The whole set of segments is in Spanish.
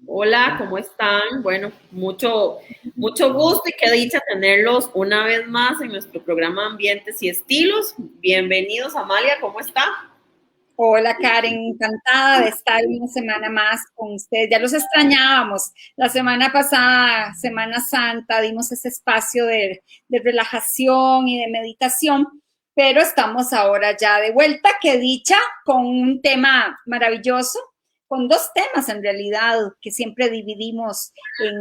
Hola, ¿cómo están? Bueno, mucho gusto y qué dicha tenerlos una vez más en nuestro programa Ambientes y Estilos. Bienvenidos, Amalia, ¿cómo está? Hola Karen, encantada de estar una semana más con ustedes. Ya los extrañábamos. La semana pasada, Semana Santa, dimos ese espacio de relajación y de meditación, pero estamos ahora ya de vuelta, qué dicha, con un tema maravilloso, con dos temas en realidad que siempre dividimos en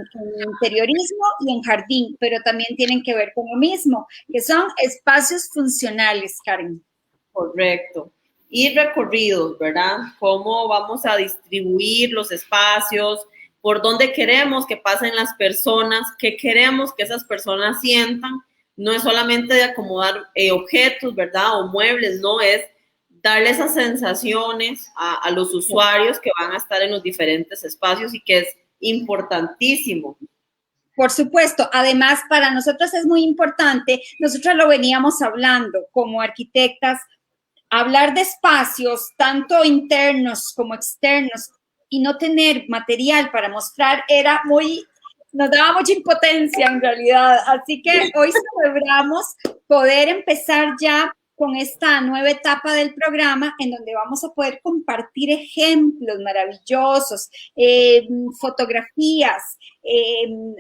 interiorismo y en jardín, pero también tienen que ver con lo mismo, que son espacios funcionales, Karen. Correcto. Y recorridos, ¿verdad? ¿Cómo vamos a distribuir los espacios? ¿Por dónde queremos que pasen las personas? ¿Qué queremos que esas personas sientan? No es solamente de acomodar objetos, ¿verdad? O muebles, no, es darle esas sensaciones a los usuarios que van a estar en los diferentes espacios y que es importantísimo. Por supuesto, además para nosotros es muy importante, nosotros lo veníamos hablando como arquitectas, hablar de espacios tanto internos como externos y no tener material para mostrar nos daba mucha impotencia en realidad. Así que hoy celebramos poder empezar ya con esta nueva etapa del programa en donde vamos a poder compartir ejemplos maravillosos, fotografías,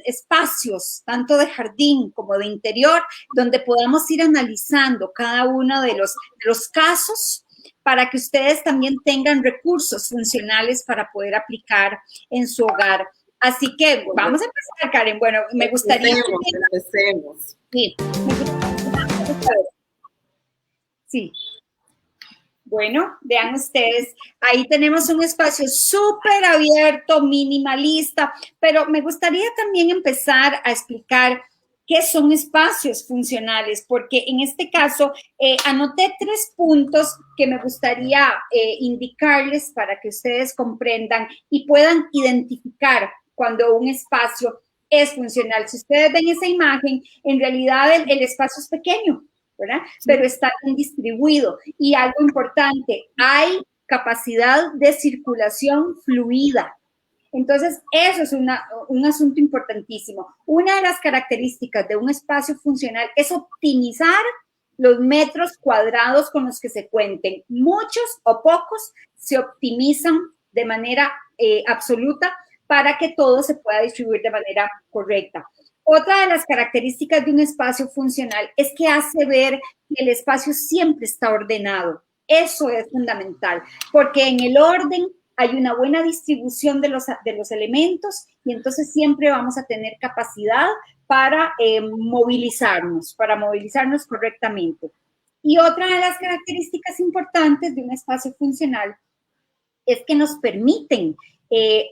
espacios, tanto de jardín como de interior, donde podamos ir analizando cada uno de los casos para que ustedes también tengan recursos funcionales para poder aplicar en su hogar. Así que vamos a empezar, Karen. Bueno, me gustaría... Empecemos. Sí, sí. Bueno, vean ustedes, ahí tenemos un espacio súper abierto, minimalista, pero me gustaría también empezar a explicar qué son espacios funcionales, porque en este caso anoté 3 puntos que me gustaría indicarles para que ustedes comprendan y puedan identificar cuando un espacio es funcional. Si ustedes ven esa imagen, en realidad el espacio es pequeño, ¿verdad? Pero está bien distribuido. Y algo importante, hay capacidad de circulación fluida. Entonces, eso es un asunto importantísimo. Una de las características de un espacio funcional es optimizar los metros cuadrados con los que se cuenten. Muchos o pocos se optimizan de manera absoluta para que todo se pueda distribuir de manera correcta. Otra de las características de un espacio funcional es que hace ver que el espacio siempre está ordenado. Eso es fundamental, porque en el orden hay una buena distribución de los elementos y entonces siempre vamos a tener capacidad para movilizarnos correctamente. Y otra de las características importantes de un espacio funcional es que nos permiten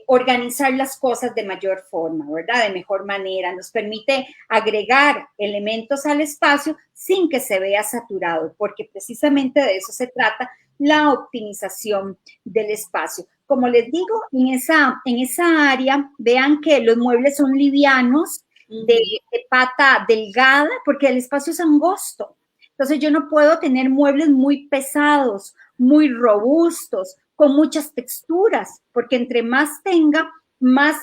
organizar las cosas de mayor forma, ¿verdad? De mejor manera, nos permite agregar elementos al espacio sin que se vea saturado, porque precisamente de eso se trata la optimización del espacio. Como les digo, en esa área, vean que los muebles son livianos, de pata delgada, porque el espacio es angosto. Entonces yo no puedo tener muebles muy pesados, muy robustos, con muchas texturas, porque entre más tenga, más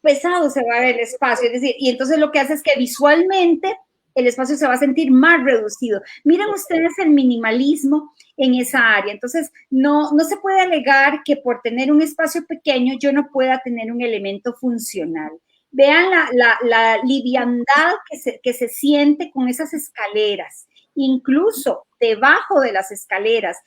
pesado se va a ver el espacio. Es decir, y entonces lo que hace es que visualmente el espacio se va a sentir más reducido. Miren ustedes el minimalismo en esa área. Entonces, no se puede alegar que por tener un espacio pequeño yo no pueda tener un elemento funcional. Vean la liviandad que se siente con esas escaleras. Incluso debajo de las escaleras,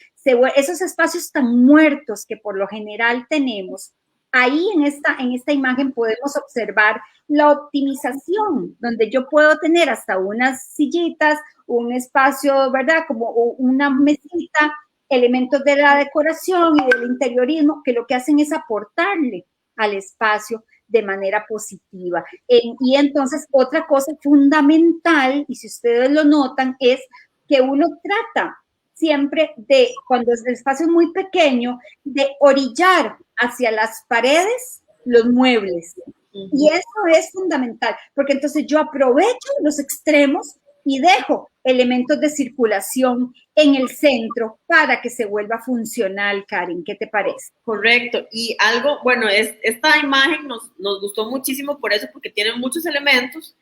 esos espacios tan muertos que por lo general tenemos, ahí en esta imagen podemos observar la optimización, donde yo puedo tener hasta unas sillitas, un espacio, ¿verdad? Como una mesita, elementos de la decoración y del interiorismo, que lo que hacen es aportarle al espacio de manera positiva. Y entonces otra cosa fundamental, y si ustedes lo notan, es que uno trata siempre de, cuando el espacio es muy pequeño, de orillar hacia las paredes los muebles. Y eso es fundamental, porque entonces yo aprovecho los extremos y dejo elementos de circulación en el centro para que se vuelva funcional, Karen. ¿Qué te parece? Correcto. Y algo, bueno, esta imagen nos gustó muchísimo por eso, porque tiene muchos elementos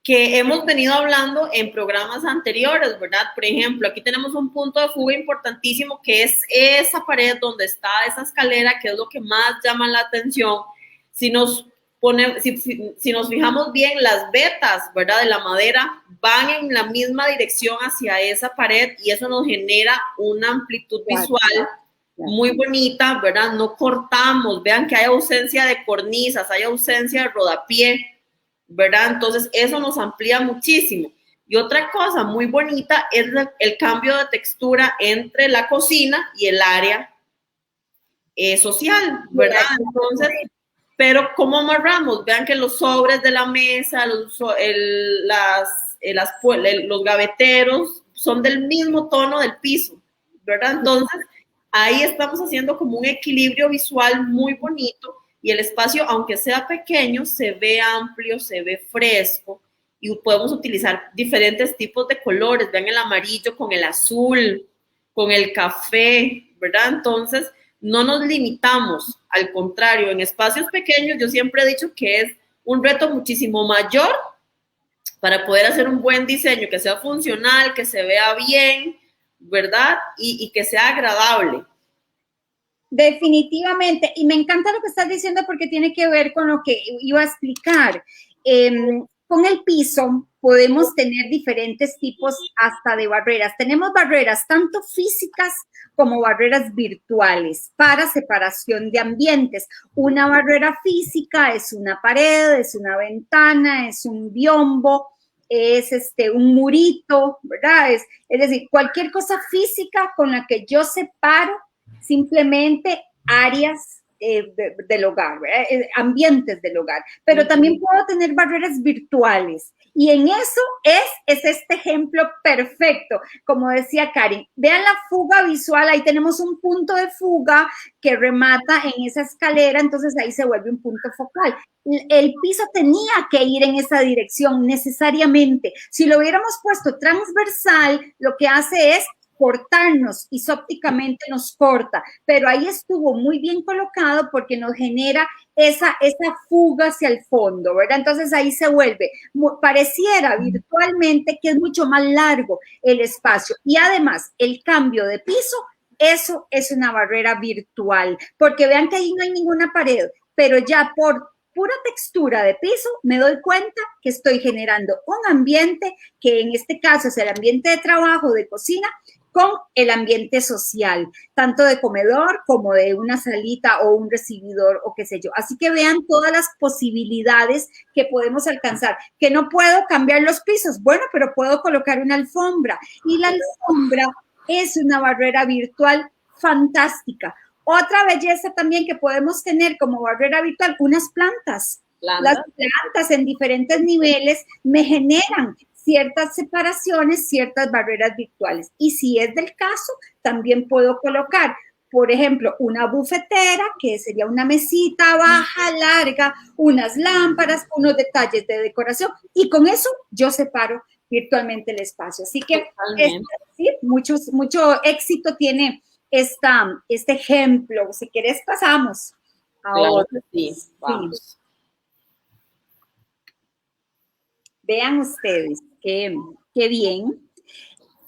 que hemos venido hablando en programas anteriores, ¿verdad? Por ejemplo, aquí tenemos un punto de fuga importantísimo que es esa pared donde está esa escalera, que es lo que más llama la atención. Si nos fijamos bien, las vetas, ¿verdad? De la madera van en la misma dirección hacia esa pared y eso nos genera una amplitud visual muy bonita, ¿verdad? No cortamos, vean que hay ausencia de cornisas, hay ausencia de rodapié, ¿verdad? Entonces, eso nos amplía muchísimo. Y otra cosa muy bonita es el cambio de textura entre la cocina y el área social, ¿verdad? Entonces, pero ¿cómo amarramos? Vean que los sobres de la mesa, los gaveteros son del mismo tono del piso, ¿verdad? Entonces, ahí estamos haciendo como un equilibrio visual muy bonito. Y el espacio, aunque sea pequeño, se ve amplio, se ve fresco y podemos utilizar diferentes tipos de colores. Vean el amarillo con el azul, con el café, ¿verdad? Entonces, no nos limitamos. Al contrario, en espacios pequeños, yo siempre he dicho que es un reto muchísimo mayor para poder hacer un buen diseño, que sea funcional, que se vea bien, ¿verdad? Y que sea agradable. Definitivamente, y me encanta lo que estás diciendo porque tiene que ver con lo que iba a explicar. Con el piso podemos tener diferentes tipos hasta de barreras. Tenemos barreras tanto físicas como barreras virtuales para separación de ambientes. Una barrera física es una pared, es una ventana, es un biombo, es un murito, ¿verdad? Es decir, cualquier cosa física con la que yo separo simplemente áreas del hogar, ambientes del hogar, pero también puedo tener barreras virtuales y en eso es este ejemplo perfecto, como decía Karen, vean la fuga visual, ahí tenemos un punto de fuga que remata en esa escalera, entonces ahí se vuelve un punto focal. El piso tenía que ir en esa dirección necesariamente, si lo hubiéramos puesto transversal, lo que hace es cortarnos, isópticamente nos corta, pero ahí estuvo muy bien colocado porque nos genera esa fuga hacia el fondo, ¿verdad? Entonces ahí se vuelve, pareciera virtualmente que es mucho más largo el espacio y además el cambio de piso, eso es una barrera virtual, porque vean que ahí no hay ninguna pared, pero ya por pura textura de piso, me doy cuenta que estoy generando un ambiente que en este caso es el ambiente de trabajo, de cocina, con el ambiente social, tanto de comedor como de una salita o un recibidor o qué sé yo. Así que vean todas las posibilidades que podemos alcanzar. Que no puedo cambiar los pisos, bueno, pero puedo colocar una alfombra. Y la alfombra es una barrera virtual fantástica. Otra belleza también que podemos tener como barrera virtual, unas plantas. Las plantas en diferentes niveles me generan ciertas separaciones, ciertas barreras virtuales. Y si es del caso, también puedo colocar, por ejemplo, una bufetera, que sería una mesita baja, larga, unas lámparas, unos detalles de decoración, y con eso yo separo virtualmente el espacio. Así que sí, mucho éxito tiene este ejemplo. Si quieres, pasamos a otro. Sí, vamos. Sí. Vean ustedes, qué bien.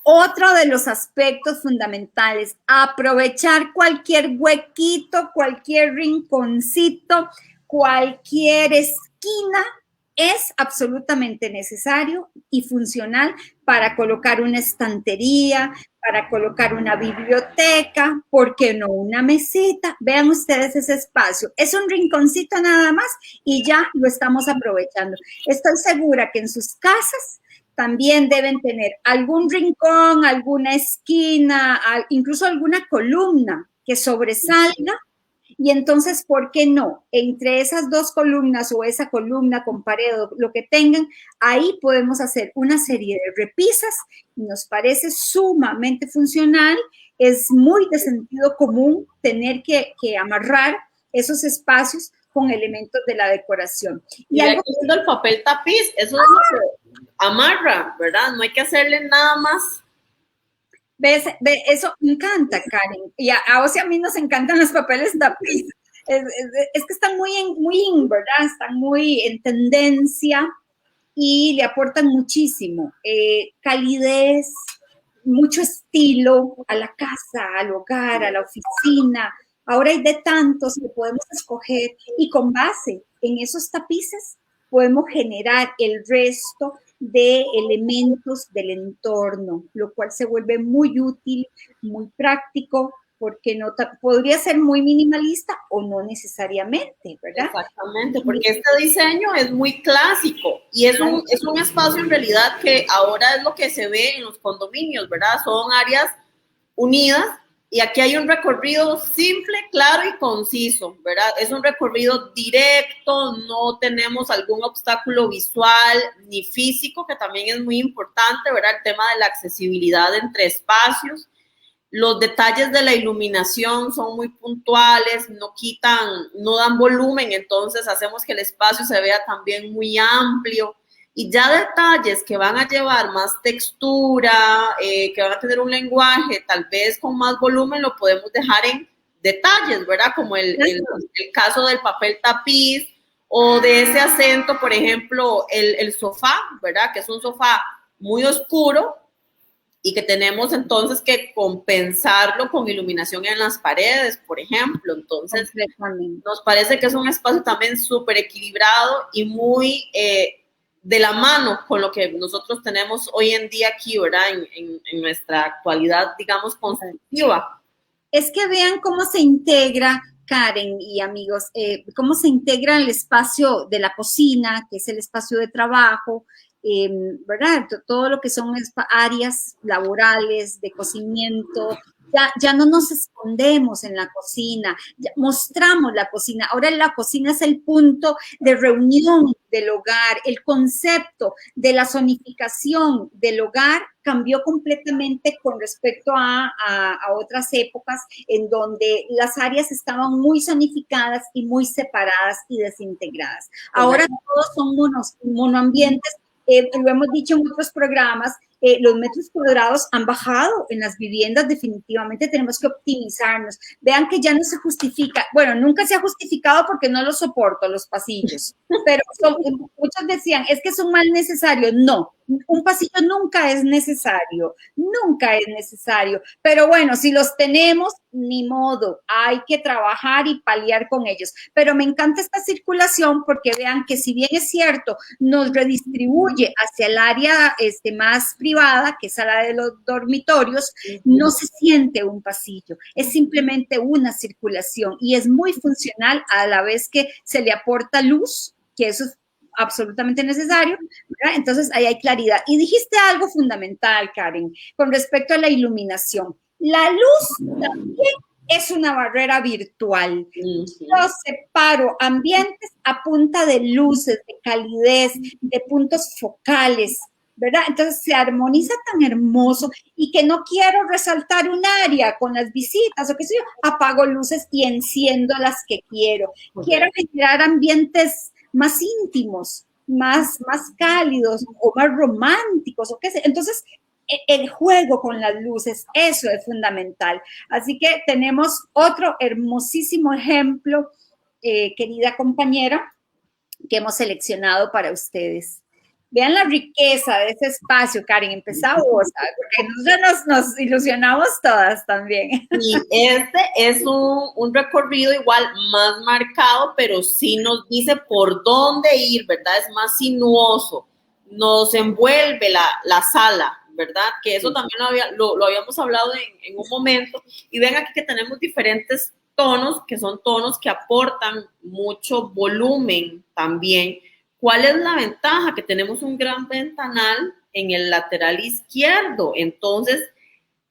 Otro de los aspectos fundamentales, aprovechar cualquier huequito, cualquier rinconcito, cualquier esquina es absolutamente necesario y funcional para colocar una estantería, para colocar una biblioteca, ¿por qué no una mesita? Vean ustedes ese espacio. Es un rinconcito nada más y ya lo estamos aprovechando. Estoy segura que en sus casas también deben tener algún rincón, alguna esquina, incluso alguna columna que sobresalga. Y entonces, ¿por qué no? Entre esas dos columnas o esa columna con pared, lo que tengan, ahí podemos hacer una serie de repisas y nos parece sumamente funcional. Es muy de sentido común tener que amarrar esos espacios con elementos de la decoración. Y algo el papel tapiz, eso es lo que amarra, ¿verdad? No hay que hacerle nada más. ¿Ves? Eso me encanta, Karen. Y a vos y a mí nos encantan los papeles tapiz. Es que están muy ¿verdad? Están muy en tendencia y le aportan muchísimo. Calidez, mucho estilo a la casa, al hogar, a la oficina. Ahora hay de tantos que podemos escoger y con base en esos tapices podemos generar el resto de elementos del entorno, lo cual se vuelve muy útil, muy práctico, porque no podría ser muy minimalista o no necesariamente, ¿verdad? Exactamente, porque este diseño es muy clásico y es un espacio en realidad que ahora es lo que se ve en los condominios, ¿verdad? Son áreas unidas y aquí hay un recorrido simple, claro y conciso, ¿verdad? Es un recorrido directo, no tenemos algún obstáculo visual ni físico, que también es muy importante, ¿verdad? El tema de la accesibilidad entre espacios. Los detalles de la iluminación son muy puntuales, no quitan, no dan volumen, entonces hacemos que el espacio se vea también muy amplio. Y ya detalles que van a llevar más textura, que van a tener un lenguaje tal vez con más volumen, lo podemos dejar en detalles, ¿verdad? Como el caso del papel tapiz o de ese acento, por ejemplo, el sofá, ¿verdad? Que es un sofá muy oscuro, y que tenemos entonces que compensarlo con iluminación en las paredes, por ejemplo. Entonces, nos parece que es un espacio también súper equilibrado y muy de la mano con lo que nosotros tenemos hoy en día aquí, ¿verdad? En nuestra actualidad, digamos, constructiva. Es que vean cómo se integra, Karen y amigos, cómo se integra el espacio de la cocina, que es el espacio de trabajo, ¿verdad? Todo lo que son áreas laborales, de cocimiento. Ya no nos escondemos en la cocina, mostramos la cocina. Ahora la cocina es el punto de reunión del hogar, el concepto de la zonificación del hogar cambió completamente con respecto a otras épocas en donde las áreas estaban muy zonificadas y muy separadas y desintegradas. Ahora todos son monoambientes. Lo hemos dicho en otros programas, los metros cuadrados han bajado en las viviendas, definitivamente tenemos que optimizarnos. Vean que ya no se justifica, bueno, nunca se ha justificado porque no lo soporto, los pasillos, pero muchos decían, es que es un mal necesario. No, un pasillo nunca es necesario, pero bueno, si los tenemos, ni modo, hay que trabajar y paliar con ellos. Pero me encanta esta circulación porque vean que si bien es cierto, nos redistribuye hacia el área más privada, que es la de los dormitorios, no se siente un pasillo, es simplemente una circulación y es muy funcional a la vez que se le aporta luz, que eso es absolutamente necesario, ¿verdad? Entonces ahí hay claridad. Y dijiste algo fundamental, Karen, con respecto a la iluminación. La luz también es una barrera virtual. Yo separo ambientes a punta de luces, de calidez, de puntos focales, ¿verdad? Entonces se armoniza tan hermoso y que no quiero resaltar un área con las visitas o qué sé yo, apago luces y enciendo las que quiero. Quiero generar ambientes más íntimos, más cálidos o más románticos o qué sé. Entonces, el juego con las luces, eso es fundamental. Así que tenemos otro hermosísimo ejemplo, querida compañera, que hemos seleccionado para ustedes. Vean la riqueza de ese espacio, Karen, empezá vos, porque nosotros nos ilusionamos todas también. Y este es un recorrido igual más marcado, pero sí nos dice por dónde ir, ¿verdad? Es más sinuoso, nos envuelve la sala, ¿verdad? Que eso también lo habíamos hablado en un momento. Y ven aquí que tenemos diferentes tonos, que son tonos que aportan mucho volumen también. ¿Cuál es la ventaja? Que tenemos un gran ventanal en el lateral izquierdo. Entonces,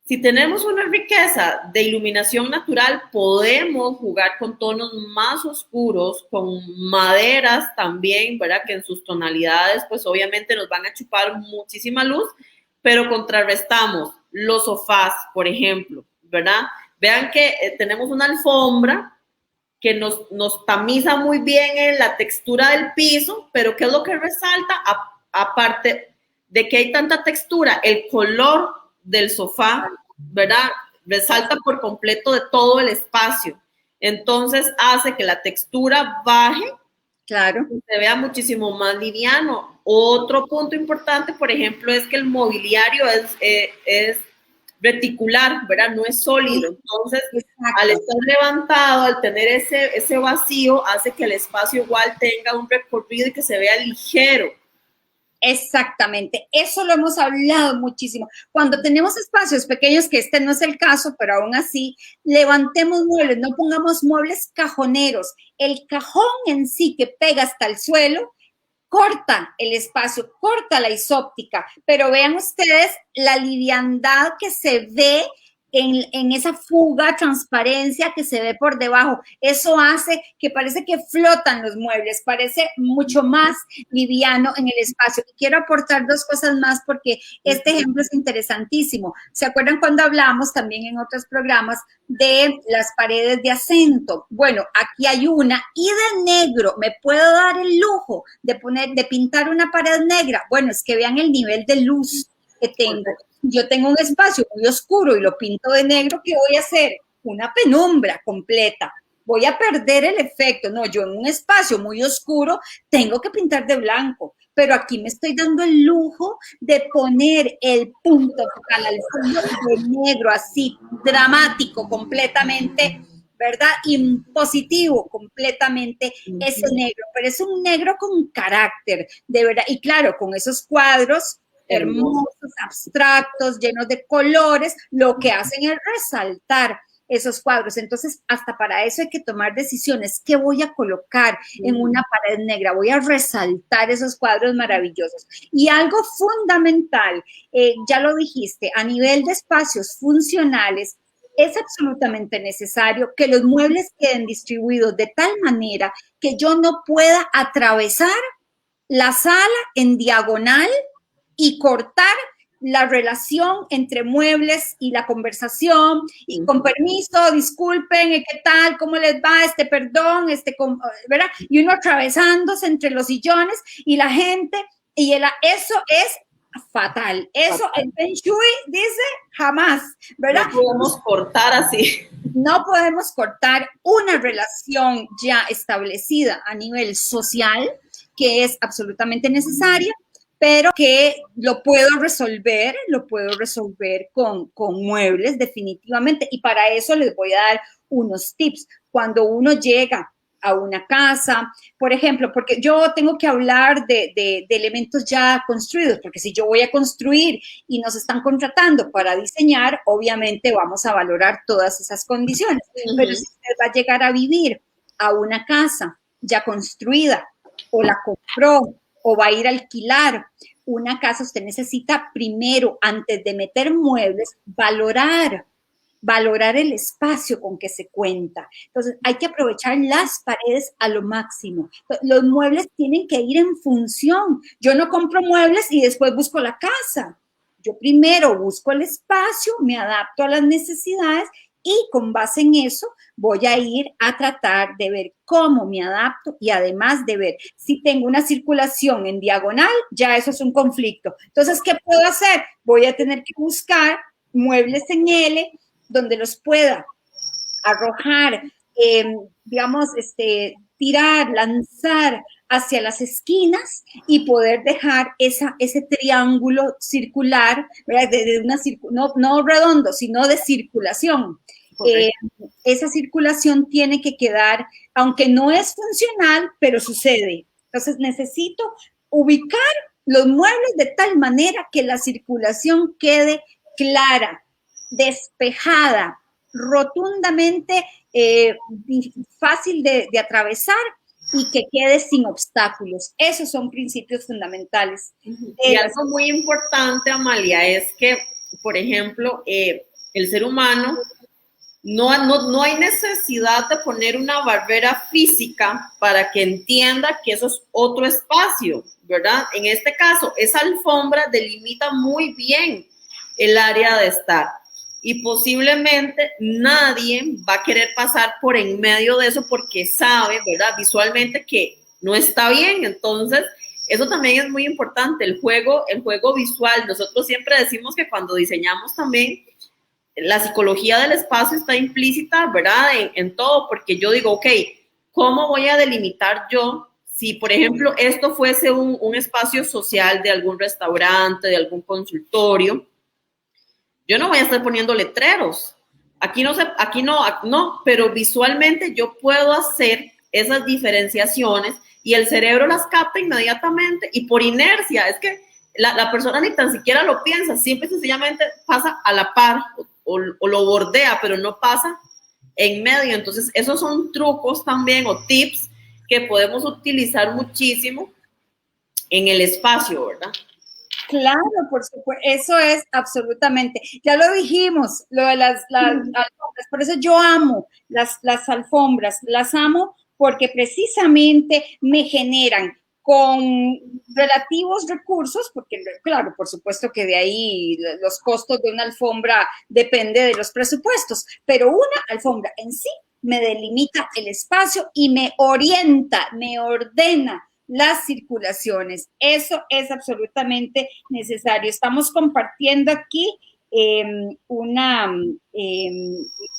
si tenemos una riqueza de iluminación natural, podemos jugar con tonos más oscuros, con maderas también, ¿verdad? Que en sus tonalidades, pues obviamente nos van a chupar muchísima luz, pero contrarrestamos los sofás, por ejemplo, ¿verdad? Vean que tenemos una alfombra que nos tamiza muy bien en la textura del piso, pero ¿qué es lo que resalta? Aparte de que hay tanta textura, el color del sofá, ¿verdad? Resalta por completo de todo el espacio. Entonces hace que la textura baje, claro, y se vea muchísimo más liviano. Otro punto importante, por ejemplo, es que el mobiliario es reticular, ¿verdad? No es sólido. Entonces, exacto. al estar levantado, al tener ese vacío, hace que el espacio igual tenga un recorrido y que se vea ligero. Exactamente, eso lo hemos hablado muchísimo. Cuando tenemos espacios pequeños, que este no es el caso, pero aún así, levantemos muebles, no pongamos muebles cajoneros. El cajón en sí que pega hasta el suelo, corta el espacio, corta la isóptica, pero vean ustedes la liviandad que se ve en esa fuga, transparencia que se ve por debajo. Eso hace que parece que flotan los muebles, parece mucho más liviano en el espacio. Y quiero aportar dos cosas más porque este ejemplo es interesantísimo. ¿Se acuerdan cuando hablamos también en otros programas de las paredes de acento? Bueno, aquí hay una y de negro. ¿Me puedo dar el lujo de pintar una pared negra? Bueno, es que vean el nivel de luz que tengo. Yo tengo un espacio muy oscuro y lo pinto de negro, ¿qué voy a hacer? Una penumbra completa. Voy a perder el efecto. No, yo en un espacio muy oscuro tengo que pintar de blanco, pero aquí me estoy dando el lujo de poner el punto focal al fondo de negro, así dramático, completamente, ¿verdad? Impositivo completamente ese negro, pero es un negro con carácter, de verdad. Y claro, con esos cuadros hermosos, abstractos, llenos de colores, lo que hacen es resaltar esos cuadros. Entonces, hasta para eso hay que tomar decisiones. ¿Qué voy a colocar en una pared negra? Voy a resaltar esos cuadros maravillosos. Y algo fundamental, ya lo dijiste, a nivel de espacios funcionales, es absolutamente necesario que los muebles queden distribuidos de tal manera que yo no pueda atravesar la sala en diagonal y cortar la relación entre muebles y la conversación, y con permiso, disculpen, ¿qué tal? ¿Cómo les va? Perdón, ¿verdad? Y uno atravesándose entre los sillones y la gente, eso es fatal. Eso el Feng Shui dice jamás, ¿verdad? No podemos cortar así. No podemos cortar una relación ya establecida a nivel social, que es absolutamente necesaria, pero que lo puedo resolver con muebles definitivamente. Y para eso les voy a dar unos tips. Cuando uno llega a una casa, por ejemplo, porque yo tengo que hablar de elementos ya construidos, porque si yo voy a construir y nos están contratando para diseñar, obviamente vamos a valorar todas esas condiciones. Pero si usted va a llegar a vivir a una casa ya construida, o la compró, o va a ir a alquilar una casa, usted necesita primero, antes de meter muebles, valorar el espacio con que se cuenta. Entonces, hay que aprovechar las paredes a lo máximo. Los muebles tienen que ir en función. Yo no compro muebles y después busco la casa. Yo primero busco el espacio, me adapto a las necesidades y con base en eso voy a ir a tratar de ver cómo me adapto y además de ver si tengo una circulación en diagonal, ya eso es un conflicto. Entonces, ¿qué puedo hacer? Voy a tener que buscar muebles en L donde los pueda arrojar, digamos, tirar, lanzar hacia las esquinas y poder dejar ese triángulo circular, ¿verdad? No redondo, sino de circulación. Esa circulación tiene que quedar, aunque no es funcional, pero sucede. Entonces necesito ubicar los muebles de tal manera que la circulación quede clara, despejada, rotundamente fácil de atravesar y que quede sin obstáculos. Esos son principios fundamentales. Y algo muy importante, Amalia, es que, por ejemplo, el ser humano no hay necesidad de poner una barrera física para que entienda que eso es otro espacio, ¿verdad? En este caso, esa alfombra delimita muy bien el área de estar y posiblemente nadie va a querer pasar por en medio de eso porque sabe, ¿verdad? Visualmente que no está bien. Entonces, eso también es muy importante, el juego visual. Nosotros siempre decimos que cuando diseñamos también, la psicología del espacio está implícita, ¿verdad? En todo, porque yo digo, ok, ¿cómo voy a delimitar yo? Si, por ejemplo, esto fuese un espacio social de algún restaurante, de algún consultorio, yo no voy a estar poniendo letreros. Aquí no, pero visualmente yo puedo hacer esas diferenciaciones y el cerebro las capta inmediatamente y por inercia. Es que la persona ni tan siquiera lo piensa, simple y sencillamente pasa a la par o lo bordea, pero no pasa en medio. Entonces, esos son trucos también o tips que podemos utilizar muchísimo en el espacio, ¿verdad? Claro, por supuesto, eso es absolutamente, ya lo dijimos, lo de las alfombras, por eso yo amo las alfombras, las amo porque precisamente me generan con relativos recursos, porque claro, por supuesto que de ahí los costos de una alfombra depende de los presupuestos, pero una alfombra en sí me delimita el espacio y me orienta, me ordena las circulaciones. Eso es absolutamente necesario. Estamos compartiendo aquí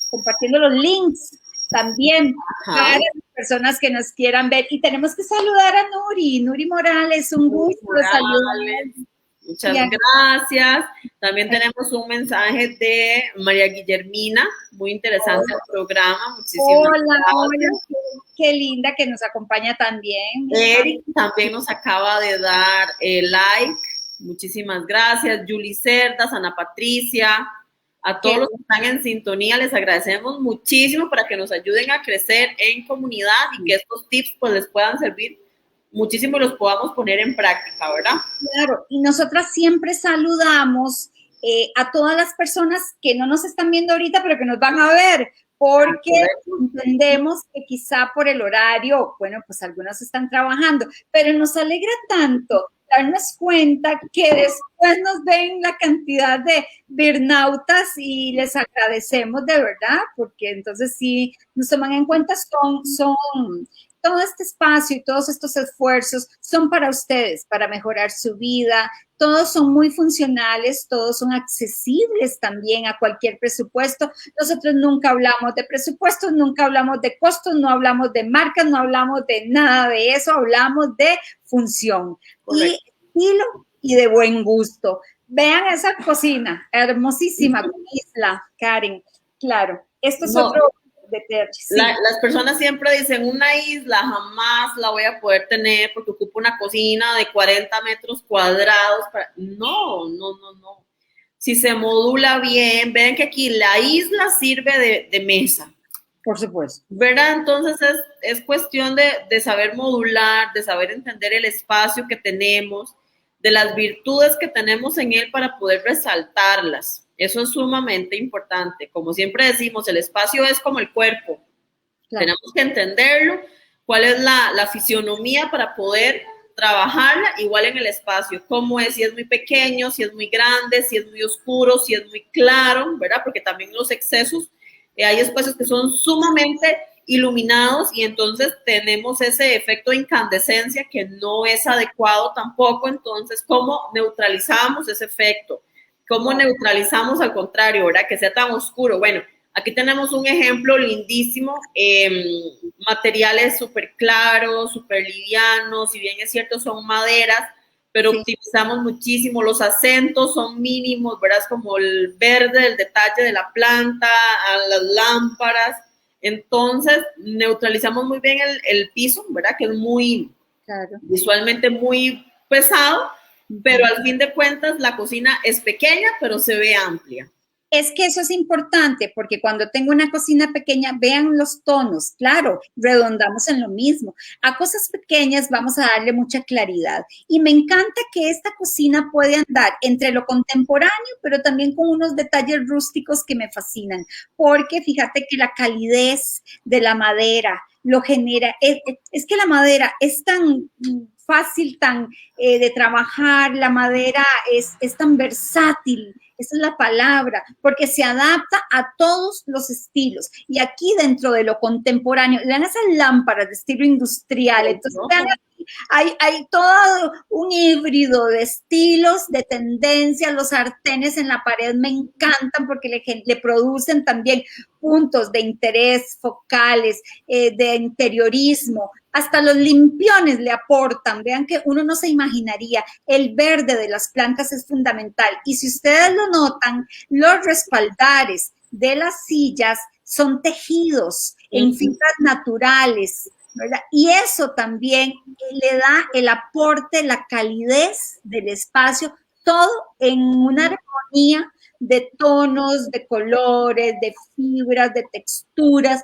compartiendo los links también para las personas que nos quieran ver. Y tenemos que saludar a Nuri Morales, un gusto saludar. Muchas gracias. También tenemos un mensaje de María Guillermina, muy interesante el programa. Muchísimas gracias. Hola, qué linda que nos acompaña también. Eric también nos acaba de dar like. Muchísimas gracias. Julie Cerdas, Ana Patricia, a todos los que están en sintonía, les agradecemos muchísimo para que nos ayuden a crecer en comunidad y que estos tips pues les puedan servir muchísimo y los podamos poner en práctica, ¿verdad? Claro, y nosotras siempre saludamos a todas las personas que no nos están viendo ahorita, pero que nos van a ver, porque entendemos que quizá por el horario, bueno, pues algunos están trabajando, pero nos alegra tanto darnos cuenta que después nos ven la cantidad de burnautas y les agradecemos de verdad, porque entonces sí nos toman en cuenta, son todo este espacio y todos estos esfuerzos son para ustedes, para mejorar su vida. Todos son muy funcionales, todos son accesibles también a cualquier presupuesto. Nosotros nunca hablamos de presupuestos, nunca hablamos de costos, no hablamos de marcas, no hablamos de nada de eso, hablamos de función. Correcto. Y estilo y de buen gusto. Vean esa cocina, hermosísima, Isla, Karen. Claro, esto es otro... Sí. Las personas siempre dicen, una isla jamás la voy a poder tener porque ocupa una cocina de 40 metros cuadrados. No. Si se modula bien, ven que aquí la isla sirve de mesa. Por supuesto. ¿Verdad? Entonces es cuestión de saber modular, de saber entender el espacio que tenemos, de las virtudes que tenemos en él para poder resaltarlas. Eso es sumamente importante. Como siempre decimos, el espacio es como el cuerpo. Claro. Tenemos que entenderlo, cuál es la fisionomía para poder trabajarla igual en el espacio. Cómo es, si es muy pequeño, si es muy grande, si es muy oscuro, si es muy claro, ¿verdad? Porque también los excesos, hay espacios que son sumamente iluminados y entonces tenemos ese efecto de incandescencia que no es adecuado tampoco. Entonces, ¿cómo neutralizamos ese efecto? ¿Cómo neutralizamos al contrario, verdad? Que sea tan oscuro. Bueno, aquí tenemos un ejemplo lindísimo, materiales súper claros, súper livianos, si bien es cierto son maderas, pero sí, optimizamos muchísimo, los acentos son mínimos, ¿verdad? Es como el verde, el detalle de la planta, a las lámparas, entonces neutralizamos muy bien el piso, ¿verdad? Que es muy, claro, visualmente muy pesado, pero al fin de cuentas la cocina es pequeña, pero se ve amplia. Es que eso es importante, porque cuando tengo una cocina pequeña, vean los tonos, claro, redondamos en lo mismo. A cosas pequeñas vamos a darle mucha claridad. Y me encanta que esta cocina puede andar entre lo contemporáneo, pero también con unos detalles rústicos que me fascinan, porque fíjate que la calidez de la madera lo genera. Es que la madera es tan fácil de trabajar, la madera es tan versátil. Esa es la palabra, porque se adapta a todos los estilos. Y aquí dentro de lo contemporáneo, vean esas lámparas de estilo industrial. Entonces, vean aquí Hay todo un híbrido de estilos, de tendencias. Los sartenes en la pared me encantan porque le producen también puntos de interés focales, de interiorismo. Hasta los limpiones le aportan. Vean que uno no se imaginaría. El verde de las plantas es fundamental. Y si ustedes lo notan, los respaldares de las sillas son tejidos en fibras naturales, ¿verdad? Y eso también le da el aporte, la calidez del espacio, todo en una armonía de tonos, de colores, de fibras, de texturas.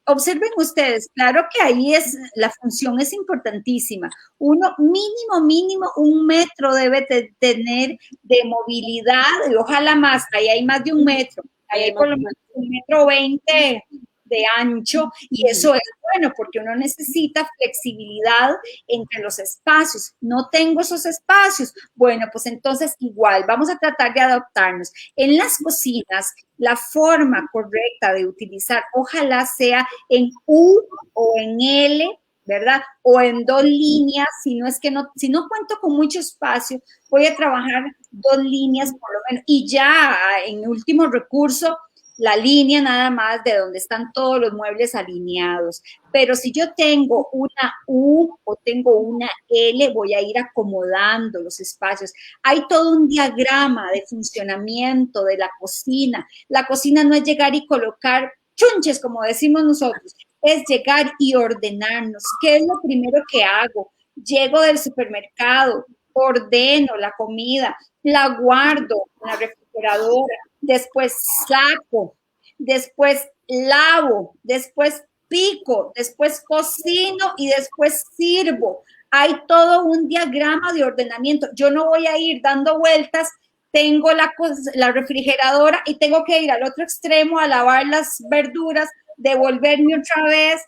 Observen ustedes, claro que ahí la función es importantísima. Uno mínimo 1 metro debe tener de movilidad, y ojalá más, ahí hay más de 1 metro, ahí hay por lo menos 1,20 m de ancho, y eso es bueno porque uno necesita flexibilidad entre los espacios. No tengo esos espacios, bueno, pues entonces igual vamos a tratar de adaptarnos. En las cocinas, la forma correcta de utilizar, ojalá sea en U o en L, ¿verdad? O en 2 líneas, si no cuento con mucho espacio, voy a trabajar 2 líneas por lo menos, y ya en último recurso, la línea nada más de donde están todos los muebles alineados. Pero si yo tengo una U o tengo una L, voy a ir acomodando los espacios. Hay todo un diagrama de funcionamiento de la cocina. La cocina no es llegar y colocar chunches, como decimos nosotros, es llegar y ordenarnos. ¿Qué es lo primero que hago? Llego del supermercado, ordeno la comida, la guardo en la refrigeradora, después saco, después lavo, después pico, después cocino y después sirvo. Hay todo un diagrama de ordenamiento. Yo no voy a ir dando vueltas, tengo la refrigeradora y tengo que ir al otro extremo a lavar las verduras, devolverme otra vez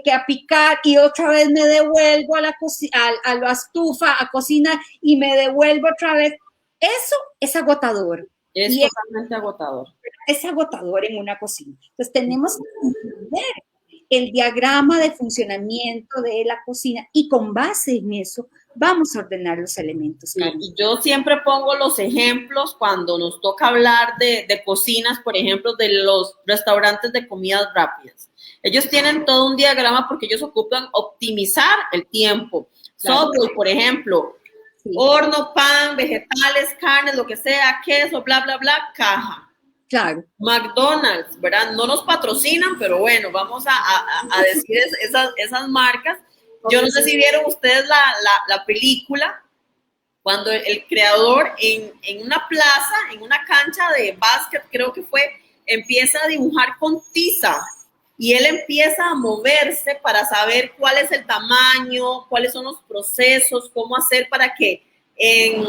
que a picar y otra vez me devuelvo a la estufa a cocinar y me devuelvo otra vez. Eso es agotador. Es totalmente agotador. Es agotador en una cocina. Entonces tenemos que entender el diagrama de funcionamiento de la cocina y con base en eso vamos a ordenar los elementos. Sí, y yo siempre pongo los ejemplos cuando nos toca hablar de cocinas, por ejemplo, de los restaurantes de comidas rápidas. Ellos tienen todo un diagrama porque ellos ocupan optimizar el tiempo. Claro. Subway, por ejemplo, sí. Horno, pan, vegetales, carnes, lo que sea, queso, bla, bla, bla, caja. Claro. McDonald's, ¿verdad? No nos patrocinan, pero bueno, vamos a decir esas marcas. Yo no sé si vieron ustedes la película, cuando el creador en una plaza, en una cancha de básquet, creo que fue, empieza a dibujar con tiza y él empieza a moverse para saber cuál es el tamaño, cuáles son los procesos, cómo hacer para que en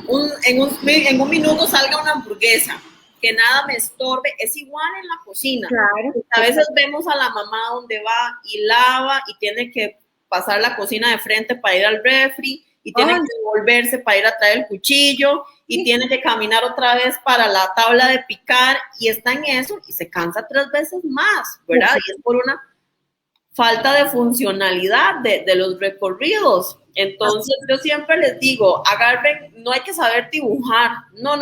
un minuto salga una hamburguesa, que nada me estorbe. Es igual en la cocina. Claro. A veces vemos a la mamá donde va y lava y tiene que pasar la cocina de frente para ir al refri y tiene que volverse para ir a traer el cuchillo y tiene que caminar otra vez para la tabla de picar y está en eso y se cansa 3 veces más, ¿verdad? Y es por una falta de funcionalidad de los recorridos. Entonces yo siempre les digo, agarren, no hay que saber dibujar, no,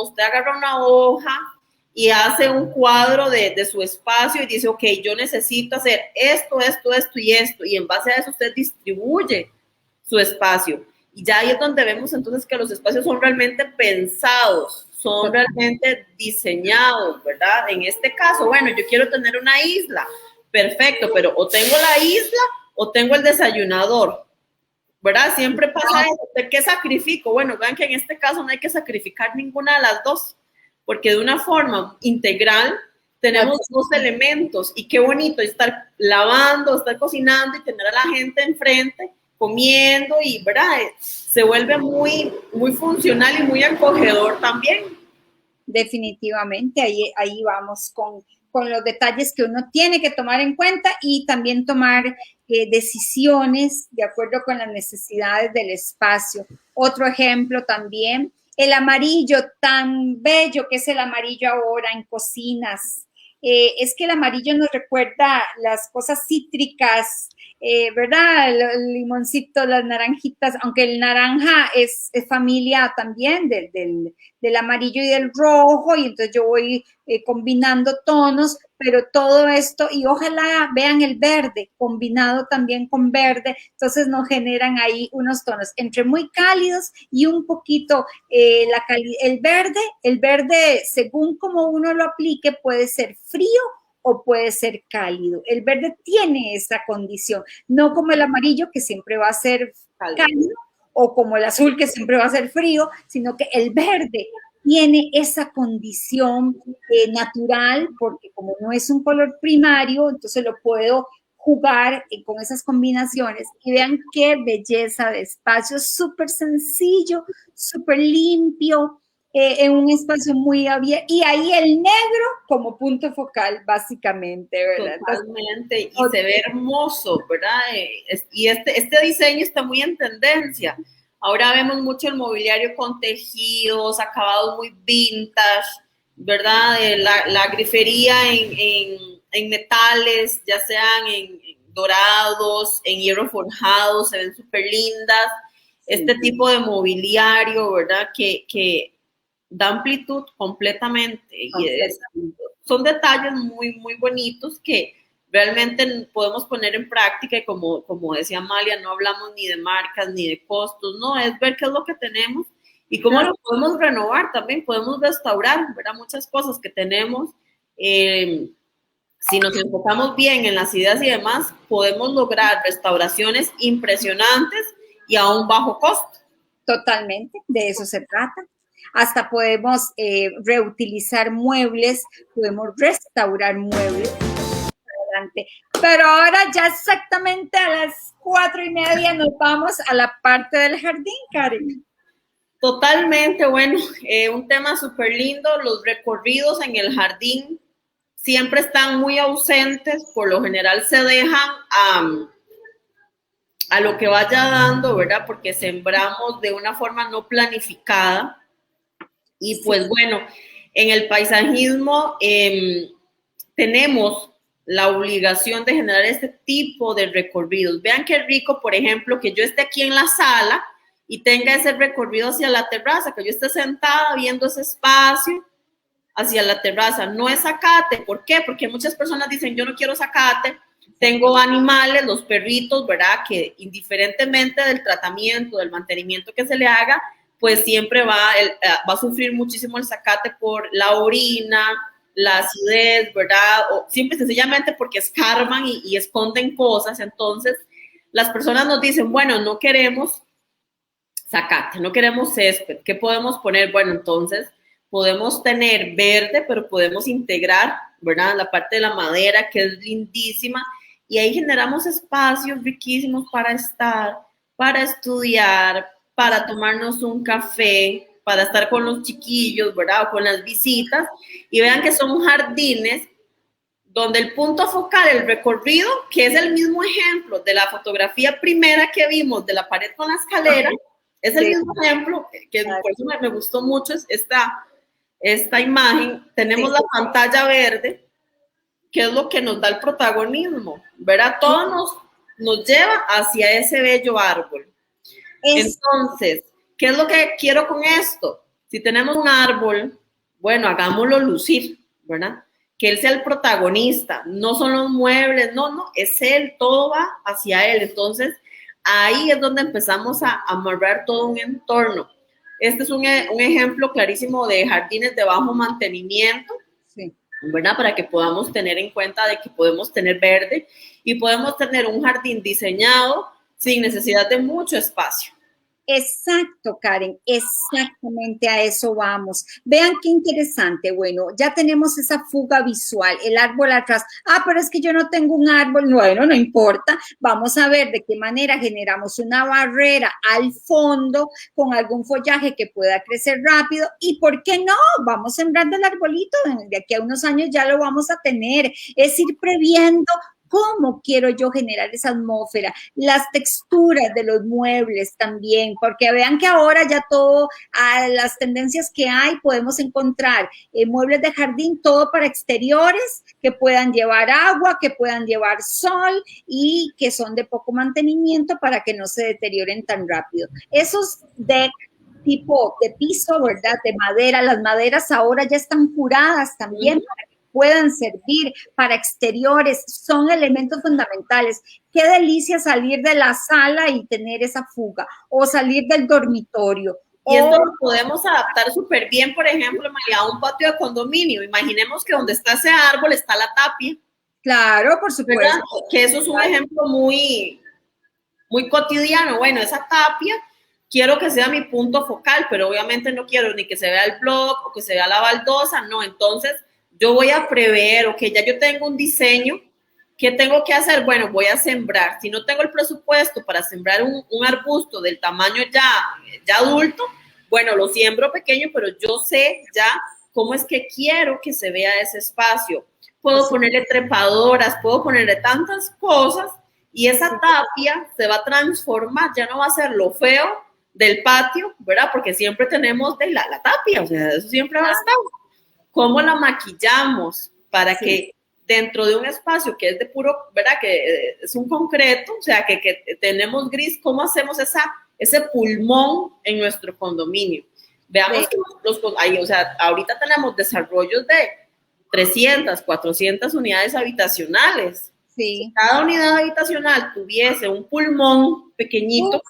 usted agarra una hoja y hace un cuadro de su espacio y dice, ok, yo necesito hacer esto y en base a eso usted distribuye su espacio. Y ya ahí es donde vemos entonces que los espacios son realmente pensados, son realmente diseñados, ¿verdad? En este caso, bueno, yo quiero tener una isla, perfecto, pero o tengo la isla o tengo el desayunador, ¿verdad? Siempre pasa eso. ¿De qué sacrifico? Bueno, vean que en este caso no hay que sacrificar ninguna de las dos, porque de una forma integral tenemos 2 elementos y qué bonito estar lavando, estar cocinando y tener a la gente enfrente comiendo y, ¿verdad? Se vuelve muy, muy funcional y muy acogedor también. Definitivamente, ahí vamos con los detalles que uno tiene que tomar en cuenta y también tomar decisiones de acuerdo con las necesidades del espacio. Otro ejemplo también, el amarillo tan bello que es el amarillo ahora en cocinas. es que el amarillo nos recuerda las cosas cítricas, ¿verdad? El limoncito, las naranjitas, aunque el naranja es familia también del amarillo y del rojo, y entonces yo voy combinando tonos, pero todo esto, y ojalá vean el verde combinado también con verde, entonces nos generan ahí unos tonos entre muy cálidos y un poquito el verde según como uno lo aplique puede ser frío o puede ser cálido. El verde tiene esa condición, no como el amarillo que siempre va a ser cálido o como el azul que siempre va a ser frío, sino que el verde tiene esa condición natural, porque como no es un color primario, entonces lo puedo jugar con esas combinaciones y vean qué belleza de espacio, súper sencillo, súper limpio, en un espacio muy abierto, y ahí el negro como punto focal, básicamente, ¿verdad? Totalmente, y se ve hermoso, ¿verdad? Y este diseño está muy en tendencia. Ahora vemos mucho el mobiliario con tejidos, acabados muy vintage, ¿verdad? La grifería en metales, ya sean en dorados, en hierro forjado, se ven súper lindas. Este tipo de mobiliario, ¿verdad? Que da amplitud completamente. Son detalles muy, muy bonitos que realmente podemos poner en práctica y como decía Amalia, no hablamos ni de marcas ni de costos, no, es ver qué es lo que tenemos y cómo lo podemos renovar también, podemos restaurar, ¿verdad? Muchas cosas que tenemos, si nos enfocamos bien en las ideas y demás, podemos lograr restauraciones impresionantes y a un bajo costo. Totalmente, de eso se trata. Hasta podemos reutilizar muebles, podemos restaurar muebles. Adelante. Pero ahora ya exactamente a las 4:30 nos vamos a la parte del jardín, Karen. Totalmente, bueno, un tema súper lindo, los recorridos en el jardín siempre están muy ausentes, por lo general se dejan a lo que vaya dando, ¿verdad? Porque sembramos de una forma no planificada. Y pues bueno, en el paisajismo tenemos la obligación de generar este tipo de recorridos. Vean qué rico, por ejemplo, que yo esté aquí en la sala y tenga ese recorrido hacia la terraza, que yo esté sentada viendo ese espacio hacia la terraza. No es zacate. ¿Por qué? Porque muchas personas dicen, yo no quiero zacate, tengo animales, los perritos, ¿verdad? Que indiferentemente del tratamiento, del mantenimiento que se le haga, pues siempre va a sufrir muchísimo el zacate por la orina, la acidez, ¿verdad? O simple y sencillamente porque escarban y esconden cosas. Entonces, las personas nos dicen, bueno, no queremos zacate, no queremos césped, ¿qué podemos poner? Bueno, entonces podemos tener verde, pero podemos integrar, ¿verdad? La parte de la madera, que es lindísima, y ahí generamos espacios riquísimos para estar, para estudiar, para tomarnos un café, para estar con los chiquillos, ¿verdad? O con las visitas, y vean que son jardines donde el punto focal, el recorrido, que es el mismo ejemplo de la fotografía primera que vimos de la pared con la escalera, es el mismo ejemplo, que por eso me gustó mucho esta imagen. Tenemos la pantalla verde, que es lo que nos da el protagonismo, ¿verdad? Todo nos lleva hacia ese bello árbol. Entonces, ¿qué es lo que quiero con esto? Si tenemos un árbol, bueno, hagámoslo lucir, ¿verdad? Que él sea el protagonista, no son los muebles, no, es él, todo va hacia él. Entonces, ahí es donde empezamos a amarrar todo un entorno. Este es un ejemplo clarísimo de jardines de bajo mantenimiento, ¿verdad? Para que podamos tener en cuenta de que podemos tener verde y podemos tener un jardín diseñado sin necesidad de mucho espacio. Exacto, Karen, exactamente a eso vamos. Vean qué interesante. Bueno, ya tenemos esa fuga visual, el árbol atrás. Pero es que yo no tengo un árbol. Bueno, no importa. Vamos a ver de qué manera generamos una barrera al fondo con algún follaje que pueda crecer rápido. ¿Y por qué no? Vamos sembrando el arbolito. De aquí a unos años ya lo vamos a tener. Es ir previendo cómo quiero yo generar esa atmósfera, las texturas de los muebles también, porque vean que ahora ya todo, a las tendencias que hay, podemos encontrar muebles de jardín, todo para exteriores, que puedan llevar agua, que puedan llevar sol y que son de poco mantenimiento para que no se deterioren tan rápido. Esos de tipo de piso, ¿verdad? De madera, las maderas ahora ya están curadas también para que puedan servir para exteriores, son elementos fundamentales. Qué delicia salir de la sala y tener esa fuga, o salir del dormitorio. Y esto lo podemos adaptar súper bien, por ejemplo, María, a un patio de condominio. Imaginemos que donde está ese árbol está la tapia. Claro, por supuesto. ¿Verdad? Que eso es un ejemplo muy, muy cotidiano. Bueno, esa tapia quiero que sea mi punto focal, pero obviamente no quiero ni que se vea el bloc o que se vea la baldosa, no. Entonces, yo voy a prever, ok, ya yo tengo un diseño, ¿qué tengo que hacer? Bueno, voy a sembrar. Si no tengo el presupuesto para sembrar un arbusto del tamaño ya adulto, bueno, lo siembro pequeño, pero yo sé ya cómo es que quiero que se vea ese espacio. Puedo ponerle trepadoras, puedo ponerle tantas cosas y esa tapia se va a transformar, ya no va a ser lo feo del patio, ¿verdad? Porque siempre tenemos de la tapia, o sea, eso siempre va a estar. ¿Cómo la maquillamos para que dentro de un espacio que es de puro, ¿verdad? Que es un concreto, o sea, que tenemos gris, ¿cómo hacemos ese pulmón en nuestro condominio? Veamos que ahí, o sea, ahorita tenemos desarrollos de 300, 400 unidades habitacionales. Sí. Si cada unidad habitacional tuviese un pulmón pequeñito,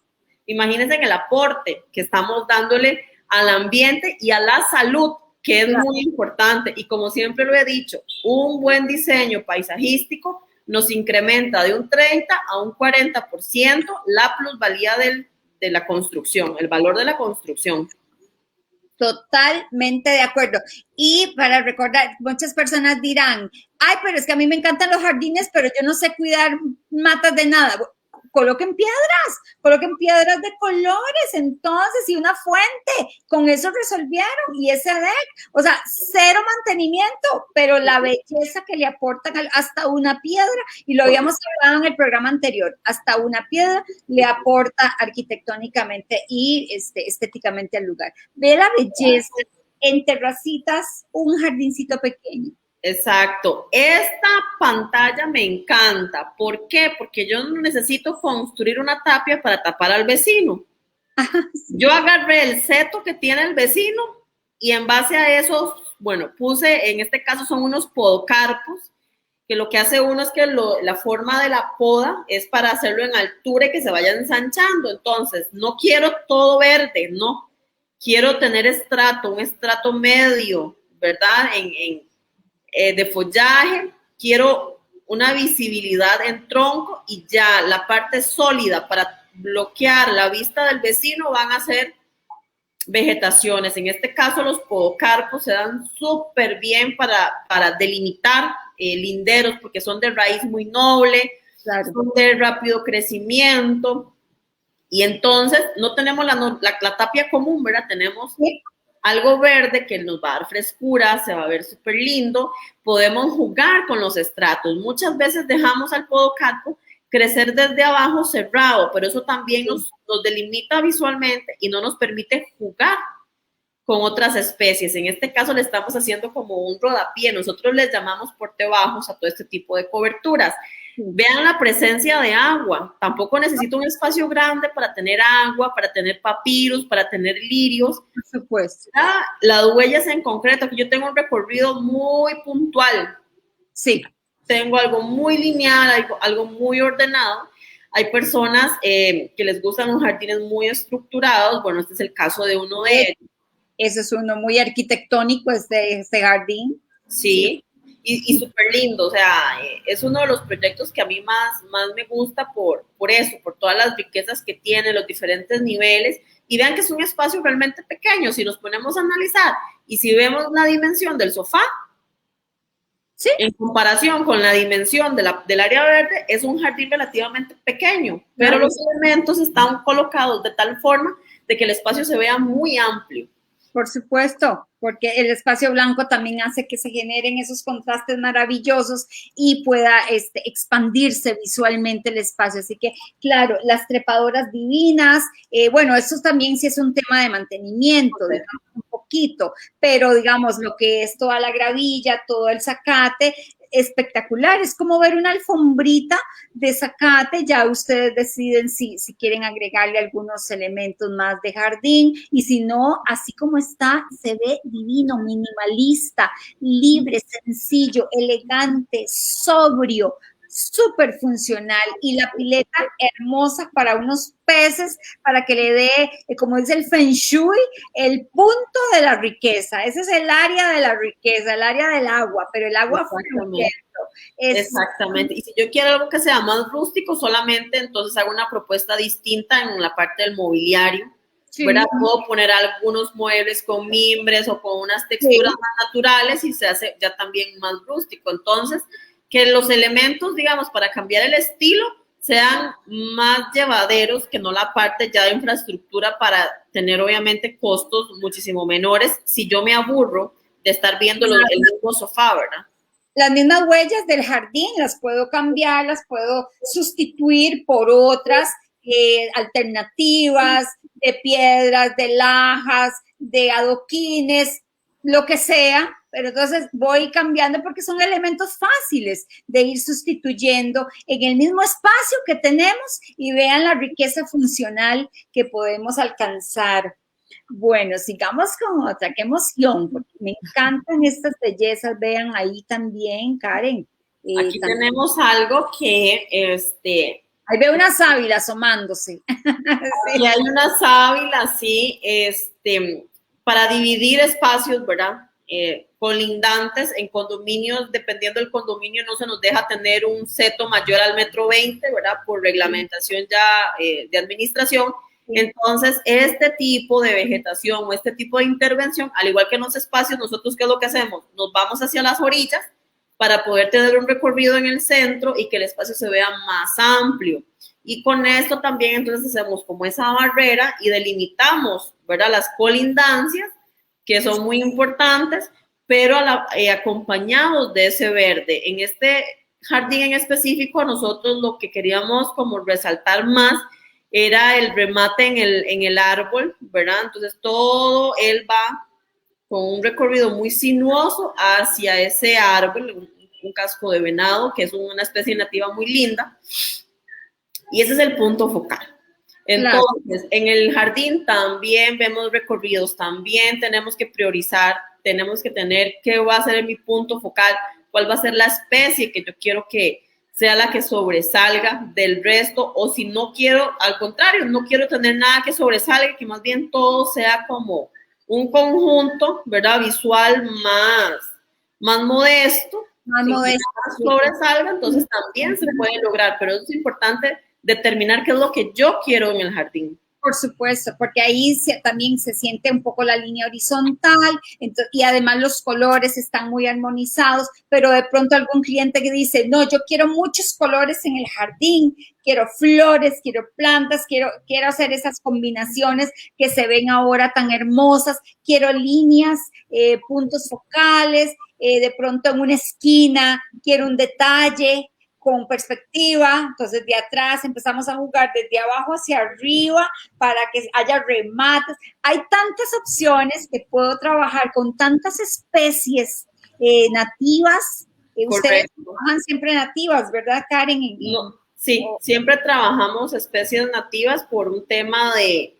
imagínense en el aporte que estamos dándole al ambiente y a la salud, que es muy importante. Y como siempre lo he dicho, un buen diseño paisajístico nos incrementa de un 30 a un 40% la plusvalía de la construcción, el valor de la construcción. Totalmente de acuerdo. Y para recordar, muchas personas dirán, ay, pero es que a mí me encantan los jardines, pero yo no sé cuidar matas de nada. Coloquen piedras de colores, entonces, y una fuente, con eso resolvieron, y ese deck, o sea, cero mantenimiento, pero la belleza que le aportan hasta una piedra, y lo habíamos hablado en el programa anterior, hasta una piedra le aporta arquitectónicamente y estéticamente al lugar. Ve la belleza en terracitas, un jardincito pequeño. Exacto. Esta pantalla me encanta. ¿Por qué? Porque yo no necesito construir una tapia para tapar al vecino. Yo agarré el seto que tiene el vecino y en base a eso, bueno, puse, en este caso son unos podocarpos, que lo que hace uno es que la forma de la poda es para hacerlo en altura y que se vaya ensanchando. Entonces, no quiero todo verde, no. Quiero tener un estrato medio, ¿verdad? De follaje, quiero una visibilidad en tronco y ya la parte sólida para bloquear la vista del vecino van a ser vegetaciones. En este caso los podocarpos se dan súper bien para delimitar linderos porque son de raíz muy noble, son de rápido crecimiento y entonces no tenemos la tapia común, ¿verdad? Tenemos algo verde que nos va a dar frescura, se va a ver súper lindo, podemos jugar con los estratos. Muchas veces dejamos al podocarpo crecer desde abajo cerrado, pero eso también nos delimita visualmente y no nos permite jugar con otras especies. En este caso le estamos haciendo como un rodapié, nosotros les llamamos portebajos a todo este tipo de coberturas. Vean la presencia de agua, tampoco necesito un espacio grande para tener agua, para tener papiros, para tener lirios. Por supuesto. Las huellas en concreto, que yo tengo un recorrido muy puntual. Sí. Tengo algo muy lineal, algo muy ordenado. Hay personas que les gustan los jardines muy estructurados. Bueno, este es el caso de uno de ellos. Ese es uno muy arquitectónico, este jardín. Sí. Y súper lindo, o sea, es uno de los proyectos que a mí más me gusta por eso, por todas las riquezas que tiene, los diferentes niveles, y vean que es un espacio realmente pequeño, si nos ponemos a analizar, y si vemos la dimensión del sofá, en comparación con la dimensión del área verde, es un jardín relativamente pequeño, pero los elementos están colocados de tal forma de que el espacio se vea muy amplio. Por supuesto, porque el espacio blanco también hace que se generen esos contrastes maravillosos y pueda expandirse visualmente el espacio. Así que, claro, las trepadoras divinas, bueno, eso también sí es un tema de mantenimiento, digamos, un poquito, pero digamos, lo que es toda la gravilla, todo el zacate, espectacular, es como ver una alfombrita de zacate, ya ustedes deciden si quieren agregarle algunos elementos más de jardín, y si no, así como está, se ve divino, minimalista, libre, sencillo, elegante, sobrio, súper funcional, y la pileta hermosa para unos peces, para que le dé, como dice el Feng Shui, el punto de la riqueza. Ese es el área de la riqueza, el área del agua, pero el agua fluyendo. Exactamente. Y si yo quiero algo que sea más rústico, solamente entonces hago una propuesta distinta en la parte del mobiliario. Sí. ¿Verdad? Puedo poner algunos muebles con mimbres o con unas texturas más naturales y se hace ya también más rústico. Entonces, que los elementos, digamos, para cambiar el estilo sean más llevaderos, que no la parte ya de infraestructura para tener obviamente costos muchísimo menores si yo me aburro de estar viendo el mismo sofá, ¿verdad? Las mismas huellas del jardín las puedo cambiar, las puedo sustituir por otras alternativas de piedras, de lajas, de adoquines, lo que sea, pero entonces voy cambiando porque son elementos fáciles de ir sustituyendo en el mismo espacio que tenemos, y vean la riqueza funcional que podemos alcanzar. Bueno, sigamos con otra. Qué emoción, porque me encantan estas bellezas. Vean ahí también, Karen. Aquí también tenemos algo que, ahí veo una sábila asomándose. Aquí hay una sábila, sí, para dividir espacios, ¿verdad? Colindantes en condominios, dependiendo del condominio, no se nos deja tener un seto mayor al 1,20 m, ¿verdad? Por reglamentación ya de administración. Entonces, este tipo de vegetación o este tipo de intervención, al igual que en los espacios, nosotros, ¿qué es lo que hacemos? Nos vamos hacia las orillas para poder tener un recorrido en el centro y que el espacio se vea más amplio. Y con esto también entonces hacemos como esa barrera y delimitamos, ¿verdad? Las colindancias, que son muy importantes, pero acompañados de ese verde. En este jardín en específico, nosotros lo que queríamos como resaltar más era el remate en el árbol, ¿verdad? Entonces todo él va con un recorrido muy sinuoso hacia ese árbol, un casco de venado, que es una especie nativa muy linda, y ese es el punto focal. Entonces, en el jardín también vemos recorridos, también tenemos que priorizar, tenemos que tener qué va a ser mi punto focal, cuál va a ser la especie que yo quiero que sea la que sobresalga del resto, o si no quiero, al contrario, no quiero tener nada que sobresalga, que más bien todo sea como un conjunto, ¿verdad? Visual más modesto, más modesto, sobresalga, entonces también se puede lograr, pero es importante determinar qué es lo que yo quiero en el jardín. Por supuesto, porque ahí también se siente un poco la línea horizontal, y además los colores están muy armonizados, pero de pronto algún cliente que dice, no, yo quiero muchos colores en el jardín, quiero flores, quiero plantas, quiero hacer esas combinaciones que se ven ahora tan hermosas, quiero líneas, puntos focales, de pronto en una esquina, quiero un detalle con perspectiva, entonces de atrás empezamos a jugar desde abajo hacia arriba para que haya remates. Hay tantas opciones que puedo trabajar con tantas especies nativas. Ustedes trabajan siempre nativas, ¿verdad, Karen? No, sí, siempre trabajamos especies nativas por un tema de,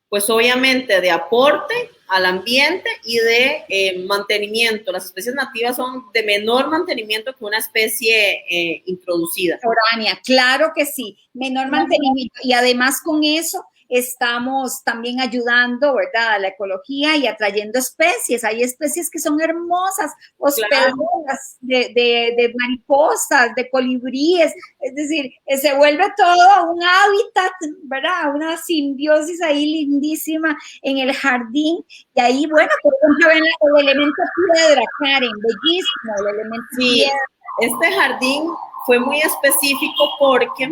pues obviamente de aporte al ambiente y de mantenimiento. Las especies nativas son de menor mantenimiento que una especie introducida. Foránea, claro que sí, menor mantenimiento. Y además con eso estamos también ayudando, ¿verdad?, a la ecología y atrayendo especies. Hay especies que son hermosas, hospederas, claro, de mariposas, de colibríes. Es decir, se vuelve todo un hábitat, ¿verdad?, una simbiosis ahí lindísima en el jardín. Y ahí, bueno, por ejemplo, ven el elemento piedra, Karen, bellísimo, el elemento piedra. Este jardín fue muy específico porque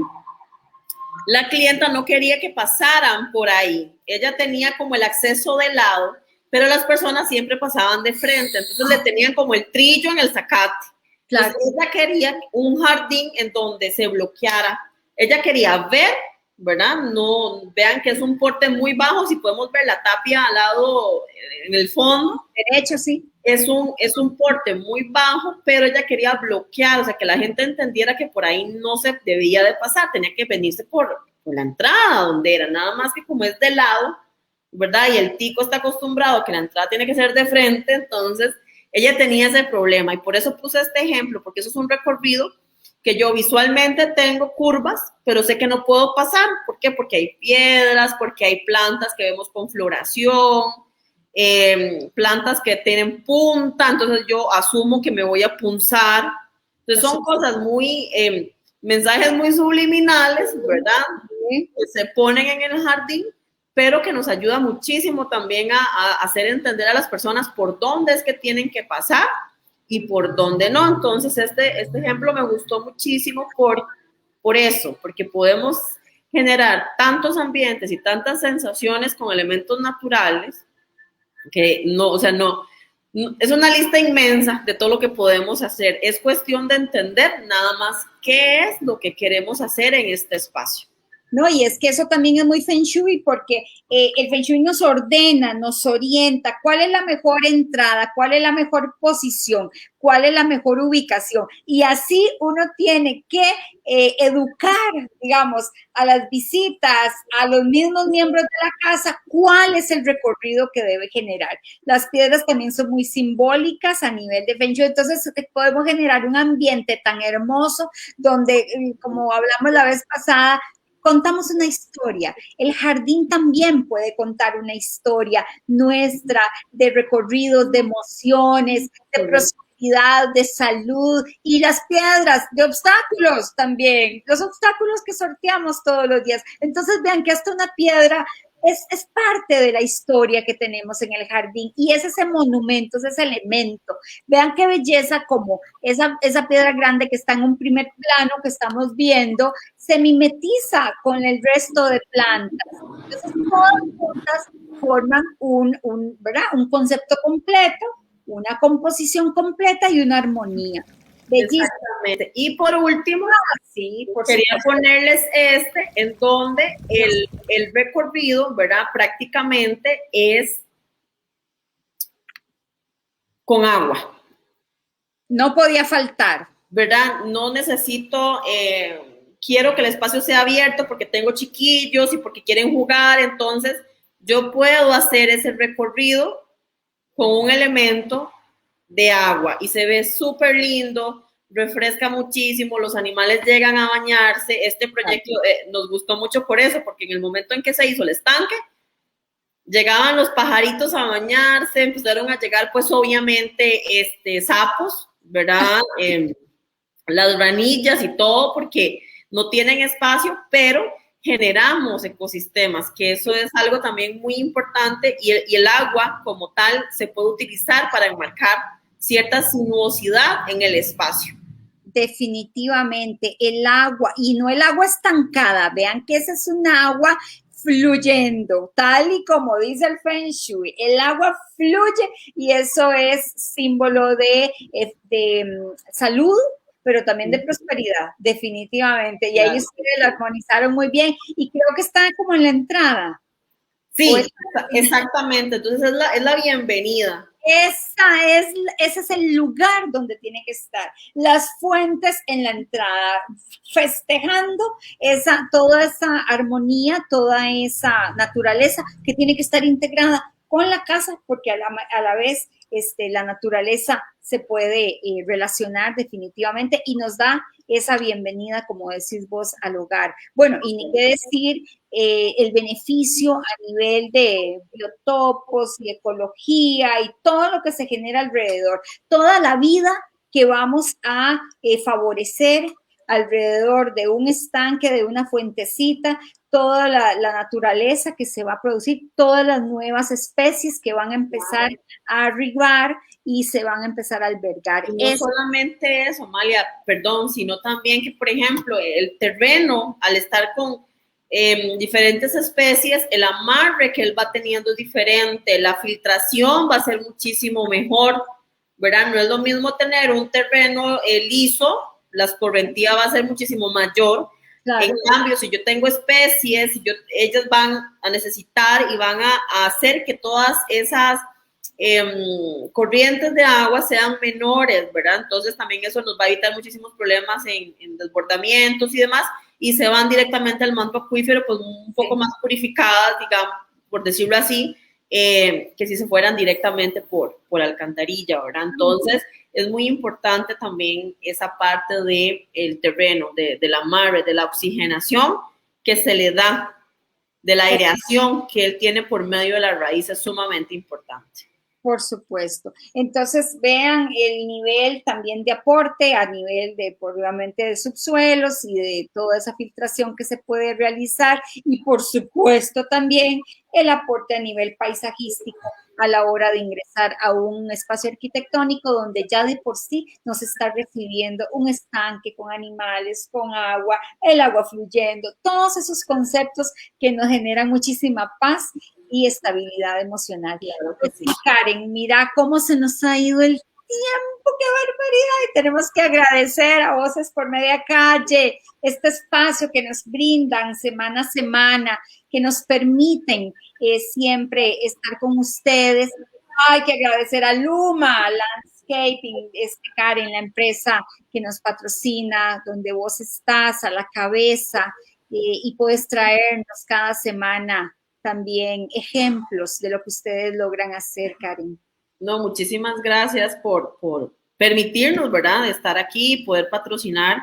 la clienta no quería que pasaran por ahí. Ella tenía como el acceso de lado pero las personas siempre pasaban de frente, entonces le tenían como el trillo en el zacate. Claro. Entonces, ella quería un jardín en donde se bloqueara. Ella quería ver, ¿verdad? No, vean que es un porte muy bajo, si podemos ver la tapia al lado, en el fondo. Derecho, sí. Es un porte muy bajo, pero ella quería bloquear, o sea, que la gente entendiera que por ahí no se debía de pasar, tenía que venirse por la entrada, donde era, nada más que como es de lado, ¿verdad? Y el tico está acostumbrado a que la entrada tiene que ser de frente, entonces ella tenía ese problema y por eso puse este ejemplo, porque eso es un recorrido que yo visualmente tengo curvas, pero sé que no puedo pasar. ¿Por qué? Porque hay piedras, porque hay plantas que vemos con floración, plantas que tienen punta, entonces yo asumo que me voy a punzar. Entonces son cosas muy, mensajes muy subliminales, ¿verdad? Que se ponen en el jardín, pero que nos ayuda muchísimo también a hacer entender a las personas por dónde es que tienen que pasar y por dónde no. Entonces este ejemplo me gustó muchísimo por eso, porque podemos generar tantos ambientes y tantas sensaciones con elementos naturales que no, o sea, no, es una lista inmensa de todo lo que podemos hacer. Es cuestión de entender nada más qué es lo que queremos hacer en este espacio. No, y es que eso también es muy Feng Shui porque el Feng Shui nos ordena, nos orienta cuál es la mejor entrada, cuál es la mejor posición, cuál es la mejor ubicación. Y así uno tiene que educar, digamos, a las visitas, a los mismos miembros de la casa, cuál es el recorrido que debe generar. Las piedras también son muy simbólicas a nivel de Feng Shui, entonces podemos generar un ambiente tan hermoso donde, como hablamos la vez pasada, contamos una historia. El jardín también puede contar una historia nuestra de recorridos, de emociones, de prosperidad, de salud y las piedras, de obstáculos también, los obstáculos que sorteamos todos los días. Entonces vean que hasta una piedra es parte de la historia que tenemos en el jardín y es ese monumento, es ese elemento. Vean qué belleza como esa piedra grande que está en un primer plano que estamos viendo, se mimetiza con el resto de plantas. Entonces, todas juntas forman ¿verdad? Un concepto completo, una composición completa y una armonía. Bellísimo. Exactamente. Y por último, quería ponerles en donde el recorrido, ¿verdad? Prácticamente es con agua. No podía faltar. ¿Verdad? No necesito, quiero que el espacio sea abierto porque tengo chiquillos y porque quieren jugar, entonces yo puedo hacer ese recorrido con un elemento de agua y se ve súper lindo, refresca muchísimo, los animales llegan a bañarse. Este proyecto nos gustó mucho por eso, porque en el momento en que se hizo el estanque, llegaban los pajaritos a bañarse, empezaron a llegar pues obviamente sapos, ¿verdad? Las ranillas y todo, porque no tienen espacio, pero generamos ecosistemas, que eso es algo también muy importante, y el agua como tal se puede utilizar para enmarcar cierta sinuosidad en el espacio. Definitivamente, el agua, y no el agua estancada, vean que esa es un agua fluyendo, tal y como dice el Feng Shui, el agua fluye y eso es símbolo de salud, pero también de prosperidad, definitivamente. Y claro, ahí ustedes lo armonizaron muy bien y creo que está como en la entrada. Sí, exactamente. Entonces es la bienvenida. Ese es el lugar donde tiene que estar. Las fuentes en la entrada, festejando toda esa armonía, toda esa naturaleza que tiene que estar integrada con la casa, porque a la vez la naturaleza se puede relacionar definitivamente y nos da esa bienvenida, como decís vos, al hogar. Bueno, y ni qué decir el beneficio a nivel de biotopos y ecología y todo lo que se genera alrededor, toda la vida que vamos a favorecer alrededor de un estanque, de una fuentecita, toda la naturaleza que se va a producir, todas las nuevas especies que van a empezar a arribar y se van a empezar a albergar. Y no solamente eso, Amalia, perdón, sino también que, por ejemplo, el terreno, al estar diferentes especies, el amarre que él va teniendo es diferente, la filtración va a ser muchísimo mejor, ¿verdad? No es lo mismo tener un terreno liso, la escorrentía va a ser muchísimo mayor. Claro. En cambio, si yo tengo especies, ellas van a necesitar y van a hacer que todas esas corrientes de agua sean menores, ¿verdad? Entonces también eso nos va a evitar muchísimos problemas en desbordamientos y demás, y se van directamente al manto acuífero, pues un poco más purificadas, digamos, por decirlo así, que si se fueran directamente por alcantarilla, ¿verdad? Entonces es muy importante también esa parte del terreno, del amarre, de la oxigenación que se le da, de la aireación que él tiene por medio de la raíz, es sumamente importante. Por supuesto. Entonces, vean el nivel también de aporte a nivel de, obviamente, de subsuelos y de toda esa filtración que se puede realizar y, por supuesto, también el aporte a nivel paisajístico a la hora de ingresar a un espacio arquitectónico donde ya de por sí nos está recibiendo un estanque con animales, con agua, el agua fluyendo, todos esos conceptos que nos generan muchísima paz y estabilidad emocional. Claro que sí. Karen, mira cómo se nos ha ido el tiempo, qué barbaridad, y tenemos que agradecer a Voces por Media Calle este espacio que nos brindan semana a semana, que nos permiten siempre estar con ustedes. Hay que agradecer a Luma Landscaping, Karen, la empresa que nos patrocina, donde vos estás a la cabeza y puedes traernos cada semana también ejemplos de lo que ustedes logran hacer, Karen. No, muchísimas gracias por permitirnos, ¿verdad?, estar aquí y poder patrocinar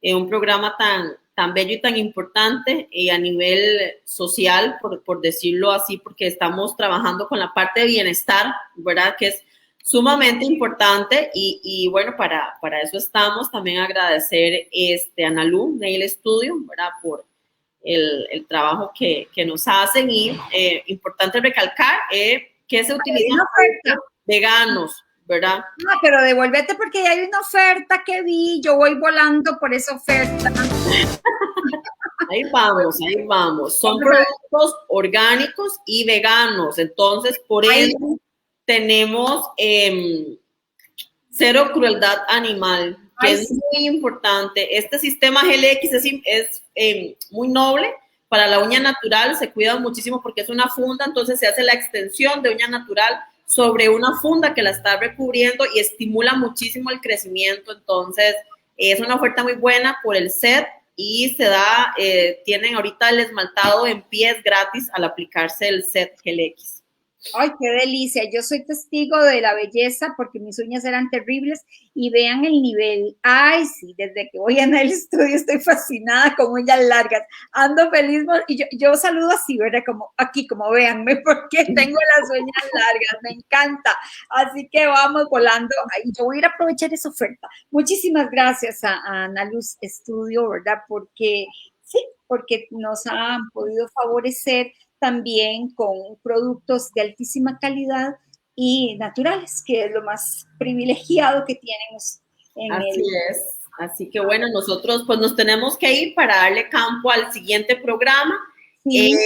un programa tan bello y tan importante a nivel social, por decirlo así, porque estamos trabajando con la parte de bienestar, ¿verdad?, que es sumamente importante y bueno, para eso estamos. También agradecer a Analu Nail Studio, ¿verdad?, por el trabajo que nos hacen y importante recalcar que se utilizan veganos, ¿verdad? No, pero devuélvete porque ya hay una oferta que vi, yo voy volando por esa oferta. Ahí vamos. Son productos orgánicos y veganos, entonces por eso tenemos cero crueldad animal, que es muy importante. Este sistema GLX es muy noble para la uña natural, se cuida muchísimo porque es una funda, entonces se hace la extensión de uña natural sobre una funda que la está recubriendo y estimula muchísimo el crecimiento. Entonces es una oferta muy buena por el set y se da, tienen ahorita el esmaltado en pies gratis al aplicarse el set GLX. Ay, qué delicia. Yo soy testigo de la belleza porque mis uñas eran terribles y vean el nivel. Ay, sí, desde que voy en el estudio estoy fascinada con uñas largas. Ando feliz y yo saludo así, ¿verdad? Como aquí, como véanme, porque tengo las uñas largas. Me encanta. Así que vamos volando. Ay, yo voy a ir a aprovechar esa oferta. Muchísimas gracias a Analuz Studio, ¿verdad? Porque sí, porque nos han podido favorecer también con productos de altísima calidad y naturales, que es lo más privilegiado que tenemos. Así es. Así que bueno, nosotros pues nos tenemos que ir para darle campo al siguiente programa. Sí.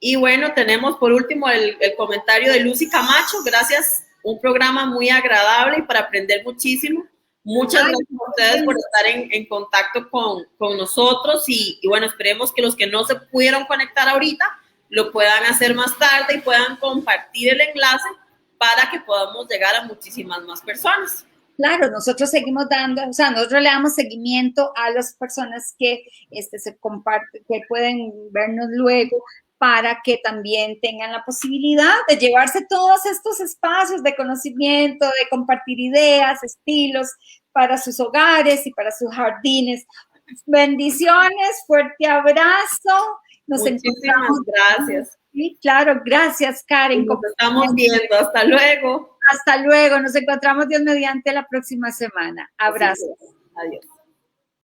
Y bueno, tenemos por último el comentario de Lucy Camacho. Gracias, un programa muy agradable y para aprender muchísimo. Muchas gracias a ustedes por estar en contacto con nosotros y bueno, esperemos que los que no se pudieron conectar ahorita lo puedan hacer más tarde y puedan compartir el enlace para que podamos llegar a muchísimas más personas. Claro, nosotros seguimos dando, o sea, nosotros le damos seguimiento a las personas que se comparten, que pueden vernos luego, para que también tengan la posibilidad de llevarse todos estos espacios de conocimiento, de compartir ideas, estilos para sus hogares y para sus jardines. Bendiciones, fuerte abrazo. Muchísimas gracias. Sí, claro, gracias, Karen. Nos estamos viendo, hasta luego. Hasta luego, nos encontramos Dios mediante la próxima semana. Abrazo. Adiós.